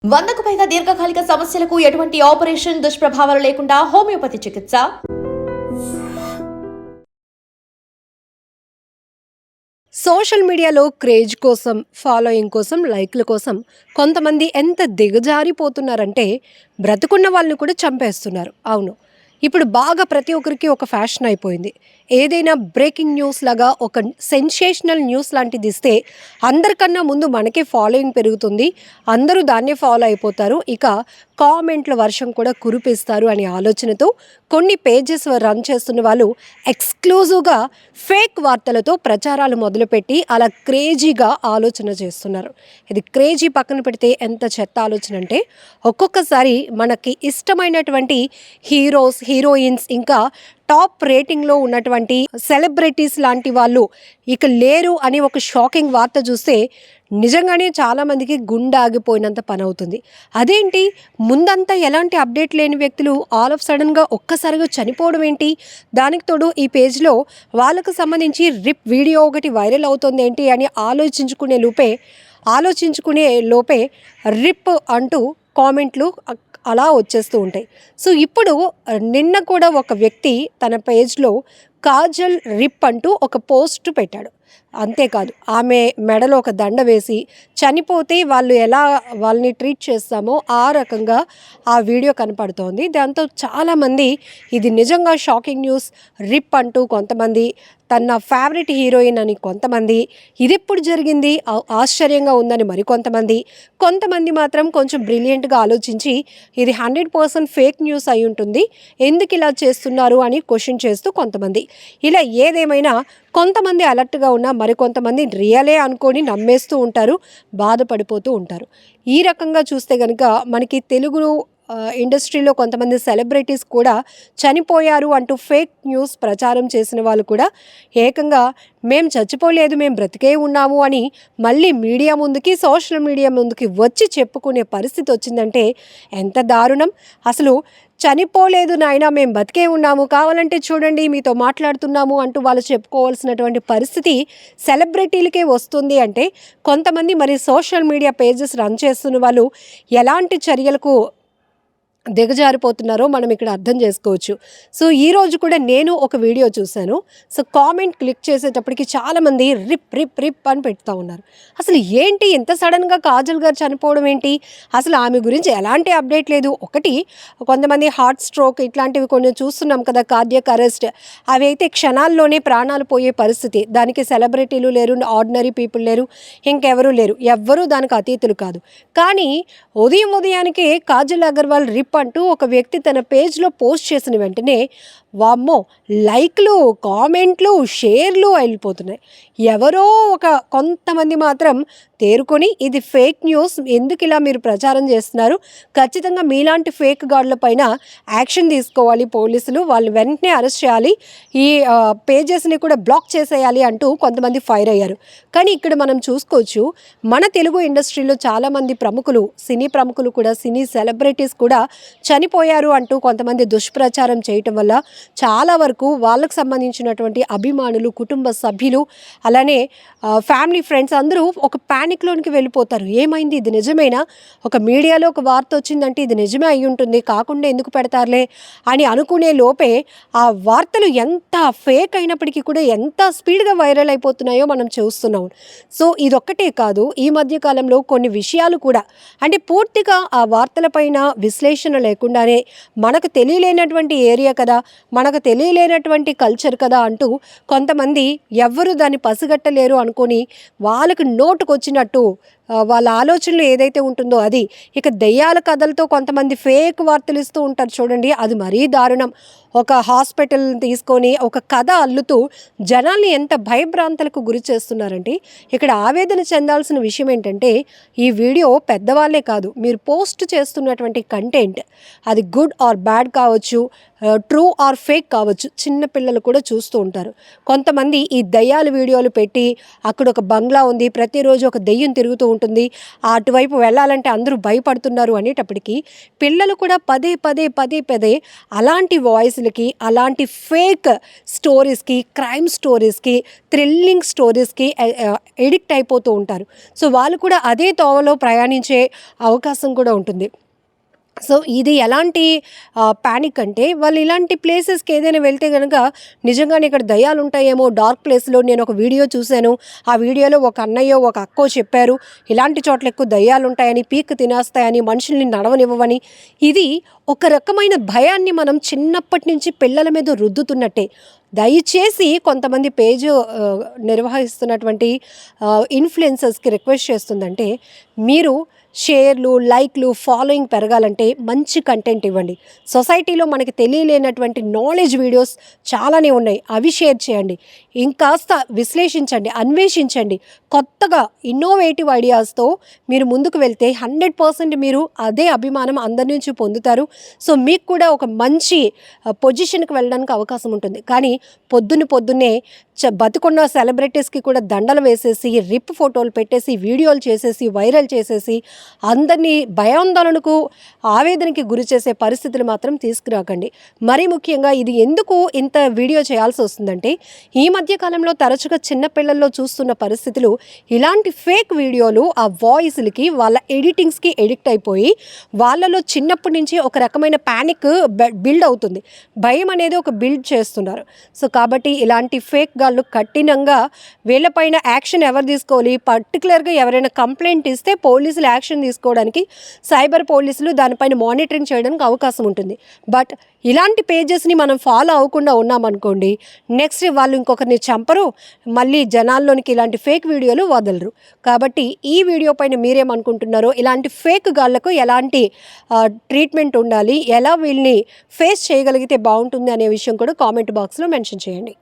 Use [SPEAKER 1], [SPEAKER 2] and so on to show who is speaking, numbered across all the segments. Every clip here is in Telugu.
[SPEAKER 1] 100కు పైగా దీర్ఘకాలిక సమస్యలకు ఎటువంటి ఆపరేషన్ దుష్ప్రభావాలు లేకుండా హోమియోపతి చికిత్స.
[SPEAKER 2] సోషల్ మీడియాలో క్రేజ్ కోసం, ఫాలోయింగ్ కోసం, లైక్ల కోసం కొంతమంది ఎంత దిగజారిపోతున్నారంటే బ్రతుకున్న వాళ్ళని కూడా చంపేస్తున్నారు. అవును, ఇప్పుడు బాగా ప్రతి ఒక్కరికి ఒక ఫ్యాషన్ అయిపోయింది. ఏదైనా బ్రేకింగ్ న్యూస్ లాగా ఒక సెన్సేషనల్ న్యూస్ లాంటిది ఇస్తే అందరికన్నా ముందు మనకే ఫాలోయింగ్ పెరుగుతుంది, అందరూ దాన్నే ఫాలో అయిపోతారు, ఇక కామెంట్ల వర్షం కూడా కురిపిస్తారు అనే ఆలోచనతో కొన్ని పేజెస్ రన్ చేస్తున్న వాళ్ళు ఎక్స్క్లూజివ్గా ఫేక్ వార్తలతో ప్రచారాలు మొదలుపెట్టి అలా క్రేజీగా ఆలోచన చేస్తున్నారు. ఇది క్రేజీ పక్కన పెడితే ఎంత చెత్త ఆలోచన అంటే, ఒక్కొక్కసారి మనకి ఇష్టమైనటువంటి హీరోస్, హీరోయిన్స్, ఇంకా టాప్ రేటింగ్లో ఉన్నటువంటి సెలబ్రిటీస్ లాంటి వాళ్ళు ఇక లేరు అని ఒక షాకింగ్ వార్త చూస్తే నిజంగానే చాలామందికి గుండె ఆగిపోయినంత పని అవుతుంది. అదేంటి, ముందంతా ఎలాంటి అప్డేట్ లేని వ్యక్తులు ఆల్ ఆఫ్ సడన్గా ఒక్కసారిగా చనిపోవడం ఏంటి? దానికి తోడు ఈ పేజ్లో వాళ్ళకు సంబంధించి రిప్ వీడియో ఒకటి వైరల్ అవుతుంది ఏంటి అని ఆలోచించుకునే లోపే రిప్ అంటూ కామెంట్లు అలా వచ్చేస్తూ ఉంటాయి. సో ఇప్పుడు నిన్న కూడా ఒక వ్యక్తి తన పేజ్లో కాజల్ రిప్ అంటూ ఒక పోస్ట్ పెట్టాడు. అంతేకాదు, ఆమె మెడలో ఒక దండ వేసి చనిపోతే వాళ్ళని ట్రీట్ చేస్తామో ఆ రకంగా ఆ వీడియో కనపడుతోంది. దాంతో చాలామంది ఇది నిజంగా షాకింగ్ న్యూస్, రిప్ అంటూ కొంతమంది, తన ఫేవరెట్ హీరోయిన్ అని కొంతమంది, ఇది ఎప్పుడు జరిగింది ఆశ్చర్యంగా ఉందని కొంతమంది మాత్రం కొంచెం బ్రిలియంట్గా ఆలోచించి ఇది 100% ఫేక్ న్యూస్ అయి ఉంటుంది, ఎందుకు ఇలా చేస్తున్నారు అని క్వశ్చన్ చేస్తూ కొంతమంది. ఇలా ఏదేమైనా కొంతమంది అలర్ట్గా ఉన్నా మరికొంతమంది రియలే అనుకొని నమ్మేస్తూ ఉంటారు, బాధపడిపోతూ ఉంటారు. ఈ రకంగా చూస్తే కనుక మనకి తెలుగు ఇండస్ట్రీలో కొంతమంది సెలబ్రిటీస్ కూడా చనిపోయారు అంటూ ఫేక్ న్యూస్ ప్రచారం చేసిన వాళ్ళు కూడా ఏకంగా మేము చచ్చిపోలేదు, మేము బ్రతికే ఉన్నాము అని మళ్ళీ మీడియా ముందుకి, సోషల్ మీడియా ముందుకి వచ్చి చెప్పుకునే పరిస్థితి వచ్చిందంటే ఎంత దారుణం. అసలు చనిపోలేదు నాయనా, మేము బతికే ఉన్నాము, కావాలంటే చూడండి మీతో మాట్లాడుతున్నాము అంటూ వాళ్ళు చెప్పుకోవాల్సినటువంటి పరిస్థితి సెలబ్రిటీలకే వస్తుంది అంటే కొంతమంది మరి సోషల్ మీడియా పేజెస్ రన్ చేస్తున్న వాళ్ళు ఎలాంటి చర్యలకు దిగజారిపోతున్నారో మనం ఇక్కడ అర్థం చేసుకోవచ్చు. సో ఈరోజు కూడా నేను ఒక వీడియో చూశాను. సో కామెంట్ క్లిక్ చేసేటప్పటికి చాలామంది రిప్ రిప్ రిప్ అని పెడుతూ ఉన్నారు. అసలు ఏంటి ఇంత సడన్గా కాజల్ గారు చనిపోవడం ఏంటి, అసలు ఆమె గురించి ఎలాంటి అప్డేట్ లేదు. ఒకటి, కొంతమంది హార్ట్ స్ట్రోక్ ఇట్లాంటివి కొన్ని చూస్తున్నాం కదా, కార్డియాక్ అరెస్ట్, అవి అయితే క్షణాల్లోనే ప్రాణాలు పోయే పరిస్థితి. దానికి సెలబ్రిటీలు లేరు, ఆర్డినరీ పీపుల్ లేరు, ఇంకెవరూ లేరు, ఎవ్వరూ దానికి అతీతులు కాదు. కానీ ఉదయానికే కాజల్ అగర్వాల్ రిప్ అంటూ ఒక వ్యక్తి తన పేజ్లో పోస్ట్ చేసిన వెంటనే వామ్మో లైక్లు, కామెంట్లు, షేర్లు వెళ్ళిపోతున్నాయి. ఎవరో కొంతమంది మాత్రం తేరుకొని ఇది ఫేక్ న్యూస్, ఎందుకు ఇలా మీరు ప్రచారం చేస్తున్నారు, ఖచ్చితంగా మీలాంటి ఫేక్ గార్డుల పైన యాక్షన్ తీసుకోవాలి పోలీసులు, వాళ్ళు వెంటనే అరెస్ట్ చేయాలి, ఈ పేజెస్ని కూడా బ్లాక్ చేసేయాలి అంటూ కొంతమంది ఫైర్ అయ్యారు. కానీ ఇక్కడ మనం చూసుకోవచ్చు, మన తెలుగు ఇండస్ట్రీలో చాలామంది ప్రముఖులు, సినీ ప్రముఖులు కూడా, సినీ సెలబ్రిటీస్ కూడా చనిపోయారు అంటూ కొంతమంది దుష్ప్రచారం చేయటం వల్ల చాలా వరకు వాళ్ళకు సంబంధించినటువంటి అభిమానులు, కుటుంబ సభ్యులు, అలానే ఫ్యామిలీ, ఫ్రెండ్స్ అందరూ ఒక ప్యానిక్లోనికి వెళ్ళిపోతారు. ఏమైంది, ఇది నిజమేనా, ఒక మీడియాలో ఒక వార్త వచ్చిందంటే ఇది నిజమే అయి ఉంటుంది, కాకుండా ఎందుకు పెడతారులే అని అనుకునే లోపే ఆ వార్తలు ఎంత ఫేక్ అయినప్పటికీ కూడా ఎంత స్పీడ్గా వైరల్ అయిపోతున్నాయో మనం చూస్తున్నాం. సో ఇదొక్కటే కాదు, ఈ మధ్యకాలంలో కొన్ని విషయాలు కూడా, అంటే పూర్తిగా ఆ వార్తలపైన విశ్లేషణ లేకుండానే మనకు తెలియలేనటువంటి ఏరియా కదా, మనకు తెలియలేనటువంటి కల్చర్ కదా అంటూ కొంతమంది ఎవ్వరూ దాన్ని పసిగట్టలేరు అనుకొని వాళ్ళకు నోటుకొచ్చినట్టు వాళ్ళ ఆలోచనలు ఏదైతే ఉంటుందో అది, ఇక దెయ్యాల కథలతో కొంతమంది ఫేక్ వార్తలు ఇస్తూ ఉంటారు చూడండి, అది మరీ దారుణం. ఒక హాస్పిటల్ తీసుకొని ఒక కథ అల్లుతూ జనాల్ని ఎంత భయభ్రాంతలకు గురి చేస్తున్నారంటే ఇక్కడ ఆవేదన చెందాల్సిన విషయం ఏంటంటే, ఈ వీడియో పెద్దవాళ్ళే కాదు, మీరు పోస్ట్ చేస్తున్నటువంటి కంటెంట్ అది గుడ్ ఆర్ బ్యాడ్ కావచ్చు, ట్రూ ఆర్ ఫేక్ కావచ్చు, చిన్న పిల్లలు కూడా చూస్తూ ఉంటారు. కొంతమంది ఈ దయ్యాల వీడియోలు పెట్టి అక్కడ ఒక బంగ్లా ఉంది, ప్రతిరోజు ఒక దెయ్యం తిరుగుతూ ఉంటుంది, అటువైపు వెళ్ళాలంటే అందరూ భయపడుతున్నారు అనేటప్పటికీ పిల్లలు కూడా పదే పదే పదే పదే అలాంటి వాయిస్లకి, అలాంటి ఫేక్ స్టోరీస్కి, క్రైమ్ స్టోరీస్కి, థ్రిల్లింగ్ స్టోరీస్కి ఎడిక్ట్ అయిపోతూ ఉంటారు. సో వాళ్ళు కూడా అదే తోవలో ప్రయాణించే అవకాశం కూడా ఉంటుంది. సో ఇది ఎలాంటి ప్యానిక్ అంటే, వాళ్ళు ఇలాంటి ప్లేసెస్కి ఏదైనా వెళ్తే కనుక నిజంగానే ఇక్కడ దయ్యాలు ఉంటాయేమో, డార్క్ ప్లేస్లో నేను ఒక వీడియో చూశాను, ఆ వీడియోలో ఒక అన్నయ్యో ఒక అక్కో చెప్పారు ఇలాంటి చోట్ల ఎక్కువ దయ్యాలు ఉంటాయని, పీక్ తినేస్తాయని, మనుషుల్ని నడవనివ్వవని. ఇది ఒక రకమైన భయాన్ని మనం చిన్నప్పటి నుంచి పిల్లల మీద రుద్దుతున్నట్టే. దయచేసి కొంతమంది పేజ్ నిర్వహిస్తున్నటువంటి ఇన్ఫ్లుయెన్సర్స్కి రిక్వెస్ట్ చేస్తుందంటే, మీరు షేర్లు, లైక్లు, ఫాలోయింగ్ పెరగాలంటే మంచి కంటెంట్ ఇవ్వండి. సొసైటీలో మనకి తెలియలేనటువంటి నాలెడ్జ్ వీడియోస్ చాలానే ఉన్నాయి, అవి షేర్ చేయండి. ఇంకాస్త విశ్లేషించండి, అన్వేషించండి. కొత్తగా ఇన్నోవేటివ్ ఐడియాస్తో మీరు ముందుకు వెళ్తే 100% మీరు అదే అభిమానం అందరి నుంచి పొందుతారు. సో మీకు కూడా ఒక మంచి పొజిషన్కి వెళ్ళడానికి అవకాశం ఉంటుంది. కానీ పొద్దున్నే బతుకున్న సెలబ్రిటీస్కి కూడా దండలు వేసేసి, రిప్ ఫోటోలు పెట్టేసి, వీడియోలు చేసేసి, వైరల్ చేసేసి అందరినీ భయాందోళనకు, ఆవేదనకి గురి చేసే పరిస్థితులు మాత్రం తీసుకురాకండి. మరీ ముఖ్యంగా ఇది ఎందుకు ఇంత వీడియో చేయాల్సి వస్తుందంటే, ఈ మధ్యకాలంలో తరచుగా చిన్నపిల్లల్లో చూస్తున్న పరిస్థితులు ఇలాంటి ఫేక్ వీడియోలు, ఆ వాయిస్లకి, వాళ్ళ ఎడిటింగ్స్కి ఎడిక్ట్ అయిపోయి వాళ్ళలో చిన్నప్పటి నుంచి ఒక రకమైన ప్యానిక్ బిల్డ్ అవుతుంది. భయం అనేది ఒక బిల్డ్ చేస్తున్నారు. సో కాబట్టి ఇలాంటి ఫేక్ గాళ్ళు కఠినంగా వీళ్ళపైన యాక్షన్ ఎవరు తీసుకోవాలి, పర్టికులర్గా ఎవరైనా కంప్లైంట్ ఇస్తే పోలీసులు యాక్షన్ తీసుకోవడానికి, సైబర్ పోలీసులు దానిపైన మానిటరింగ్ చేయడానికి అవకాశం ఉంటుంది. బట్ ఇలాంటి పేజెస్ని మనం ఫాలో అవ్వకుండా ఉన్నామనుకోండి, నెక్స్ట్ వాళ్ళు ఇంకొకరిని చంపరు, మళ్ళీ జనాల్లోనికి ఇలాంటి ఫేక్ వీడియోలు వదలరు. కాబట్టి ఈ వీడియో పైన మీరేమనుకుంటున్నారో, ఇలాంటి ఫేక్ గాళ్లకు ఎలాంటి ట్రీట్మెంట్ ఉండాలి, ఎలా వీళ్ళని ఫేస్ చేయగలిగితే బాగుంటుంది అనే విషయం కూడా కామెంట్ బాక్స్లో మెన్షన్ చేయండి.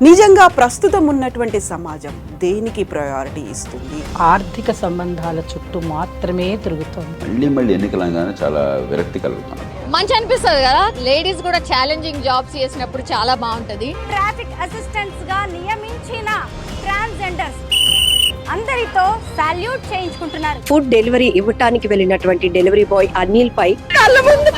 [SPEAKER 3] నిజంగా ప్రస్తుతం ఉన్నటువంటి సమాజం దేనికి ప్రయారిటీ ఇస్తుంది?
[SPEAKER 4] ఆర్థిక సంబంధాల చుట్టూ మాత్రమే తిరుగుతుంది.
[SPEAKER 5] మళ్ళీ ఎన్నికలంగానే చాలా విరక్తి కలుగుతాను.
[SPEAKER 6] మంచి అనిపిస్తుంది కదా, లేడీస్ కూడా ఛాలెంజింగ్ జాబ్స్ చేసినప్పుడు చాలా బాగుంటది.
[SPEAKER 7] ట్రాఫిక్ అసిస్టెంట్స్ గా నియమించిన ట్రాన్స్జెండర్స్ అందరితో సాల్యూట్ చేయించుకుంటున్నారు.
[SPEAKER 2] ఫుడ్ డెలివరీ ఇవ్వటానికి వెళ్ళినటువంటి డెలివరీ బాయ్ అనిల్ పై
[SPEAKER 3] కళ్ళ ముందు